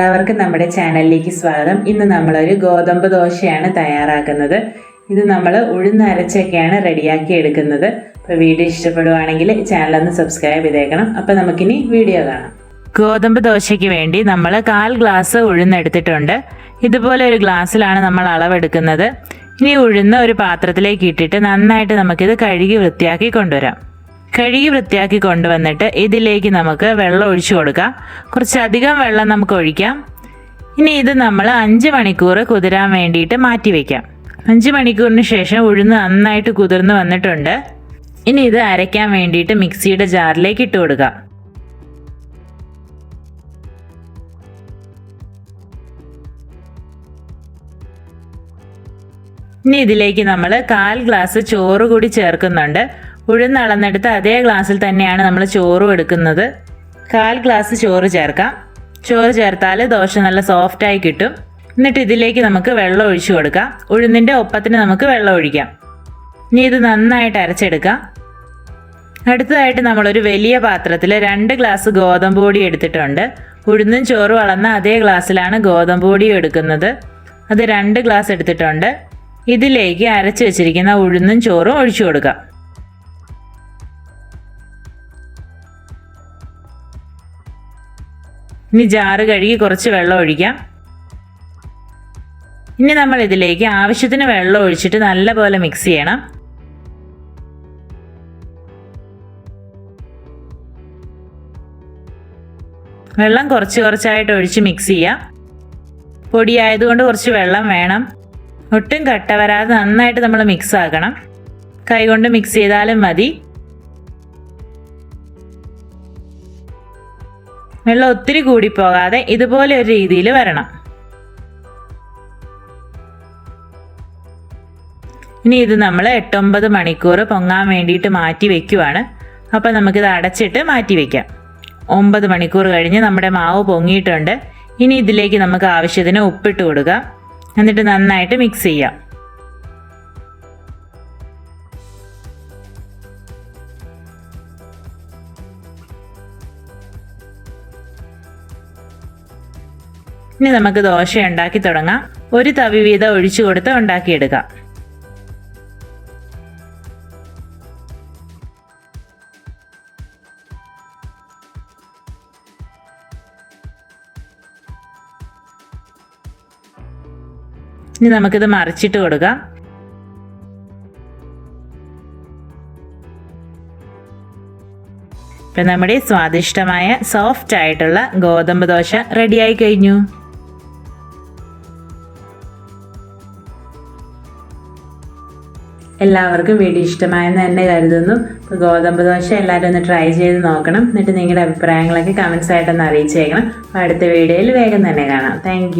എല്ലാവർക്കും നമ്മുടെ ചാനലിലേക്ക് സ്വാഗതം. ഇന്ന് നമ്മളൊരു ഗോതമ്പ് ദോശയാണ് തയ്യാറാക്കുന്നത്. ഇത് നമ്മൾ ഉഴുന്നരച്ചൊക്കെയാണ് റെഡിയാക്കി എടുക്കുന്നത്. അപ്പോൾ വീഡിയോ ഇഷ്ടപ്പെടുവാണെങ്കിൽ ചാനലൊന്ന് സബ്സ്ക്രൈബ് ചെയ്തേക്കണം. അപ്പോൾ നമുക്കിനി വീഡിയോ കാണാം. ഗോതമ്പ് ദോശയ്ക്ക് വേണ്ടി നമ്മൾ 1/4 ഗ്ലാസ് ഉഴുന്നെടുത്തിട്ടുണ്ട്. ഇതുപോലെ ഒരു ഗ്ലാസ്സിലാണ് നമ്മൾ അളവെടുക്കുന്നത്. ഇനി ഉഴുന്ന് ഒരു പാത്രത്തിലേക്ക് ഇട്ടിട്ട് നന്നായിട്ട് നമുക്കിത് കഴുകി വൃത്തിയാക്കി കൊണ്ടുവരാം. കഴുകി വൃത്തിയാക്കി കൊണ്ടുവന്നിട്ട് ഇതിലേക്ക് നമുക്ക് വെള്ളം ഒഴിച്ചു കൊടുക്കാം. കുറച്ചധികം വെള്ളം നമുക്ക് ഒഴിക്കാം. ഇനി ഇത് നമ്മൾ 5 മണിക്കൂർ കുതിരാൻ വേണ്ടിയിട്ട് മാറ്റി വയ്ക്കാം. 5 മണിക്കൂറിന് ശേഷം ഉഴുന്ന് നന്നായിട്ട് കുതിർന്ന് വന്നിട്ടുണ്ട്. ഇനി ഇത് അരയ്ക്കാൻ വേണ്ടിയിട്ട് മിക്സിയുടെ ജാറിലേക്ക് ഇട്ട് കൊടുക്കാം. ഇനി ഇതിലേക്ക് നമ്മൾ 1/4 ഗ്ലാസ് ചോറ് കൂടി ചേർക്കുന്നുണ്ട്. ഉഴുന്ന് അളന്നെടുത്ത് അതേ ഗ്ലാസ്സിൽ തന്നെയാണ് നമ്മൾ ചോറും എടുക്കുന്നത്. 1/4 ഗ്ലാസ് ചോറ് ചേർക്കാം. ചോറ് ചേർത്താൽ ദോശ നല്ല സോഫ്റ്റായി കിട്ടും. എന്നിട്ട് ഇതിലേക്ക് നമുക്ക് വെള്ളം ഒഴിച്ചു കൊടുക്കാം. ഉഴുന്നിൻ്റെ ഒപ്പത്തിന് നമുക്ക് വെള്ളം ഒഴിക്കാം. ഇനി ഇത് നന്നായിട്ട് അരച്ചെടുക്കാം. അടുത്തതായിട്ട് നമ്മളൊരു വലിയ പാത്രത്തിൽ 2 ഗ്ലാസ് ഗോതമ്പ് പൊടി എടുത്തിട്ടുണ്ട്. ഉഴുന്നും ചോറും അളന്ന അതേ ഗ്ലാസ്സിലാണ് ഗോതമ്പ് പൊടിയും എടുക്കുന്നത്. അത് 2 ഗ്ലാസ് എടുത്തിട്ടുണ്ട്. ഇതിലേക്ക് അരച്ച് വെച്ചിരിക്കുന്ന ഉഴുന്നും ചോറും ഒഴിച്ചു കൊടുക്കാം. ഇനി ജാറ് കഴുകി കുറച്ച് വെള്ളം ഒഴിക്കാം. ഇനി നമ്മൾ ഇതിലേക്ക് ആവശ്യത്തിന് വെള്ളം ഒഴിച്ചിട്ട് നല്ലപോലെ മിക്സ് ചെയ്യണം. വെള്ളം കുറച്ചായിട്ട് ഒഴിച്ച് മിക്സ് ചെയ്യാം. പൊടി ആയതുകൊണ്ട് കുറച്ച് വെള്ളം വേണം. ഒട്ടും കട്ട വരാതെ നന്നായിട്ട് നമ്മൾ മിക്സ് ആക്കണം. കൈകൊണ്ട് മിക്സ് ചെയ്താലും മതി. വെള്ളം ഒത്തിരി കൂടിപ്പോകാതെ ഇതുപോലെ ഒരു രീതിയിൽ വരണം. ഇനി ഇത് നമ്മൾ 8-9 മണിക്കൂർ പൊങ്ങാൻ വേണ്ടിയിട്ട് മാറ്റി വെക്കുവാണ്. അപ്പോൾ നമുക്കിത് അടച്ചിട്ട് മാറ്റി വയ്ക്കാം. 9 മണിക്കൂർ കഴിഞ്ഞ് നമ്മുടെ മാവ് പൊങ്ങിയിട്ടുണ്ട്. ഇനി ഇതിലേക്ക് നമുക്ക് ആവശ്യത്തിന് ഉപ്പിട്ട് കൊടുക്കാം. എന്നിട്ട് നന്നായിട്ട് മിക്സ് ചെയ്യാം. ഇനി നമുക്ക് ദോശ ഉണ്ടാക്കി തുടങ്ങാം. ഒരു തവി വീതം ഒഴിച്ചു കൊടുത്ത് ഉണ്ടാക്കിയെടുക്കാം. ഇനി നമുക്കിത് മറിച്ചിട്ട് കൊടുക്കാം. ഇപ്പം നമ്മുടെ സ്വാദിഷ്ടമായ സോഫ്റ്റ് ആയിട്ടുള്ള ഗോതമ്പ് ദോശ റെഡിയായി കഴിഞ്ഞു. എല്ലാവർക്കും വീഡിയോ ഇഷ്ടമായെന്ന് തന്നെ കരുതുന്നു. ഇപ്പോൾ ഗോതമ്പ് ദോശ എല്ലാവരും ഒന്ന് ട്രൈ ചെയ്ത് നോക്കണം. എന്നിട്ട് നിങ്ങളുടെ അഭിപ്രായങ്ങളൊക്കെ കമൻസ് ആയിട്ടൊന്ന് അറിയിച്ചേക്കണം. അപ്പോൾ അടുത്ത വീഡിയോയിൽ വേഗം തന്നെ കാണാം. താങ്ക്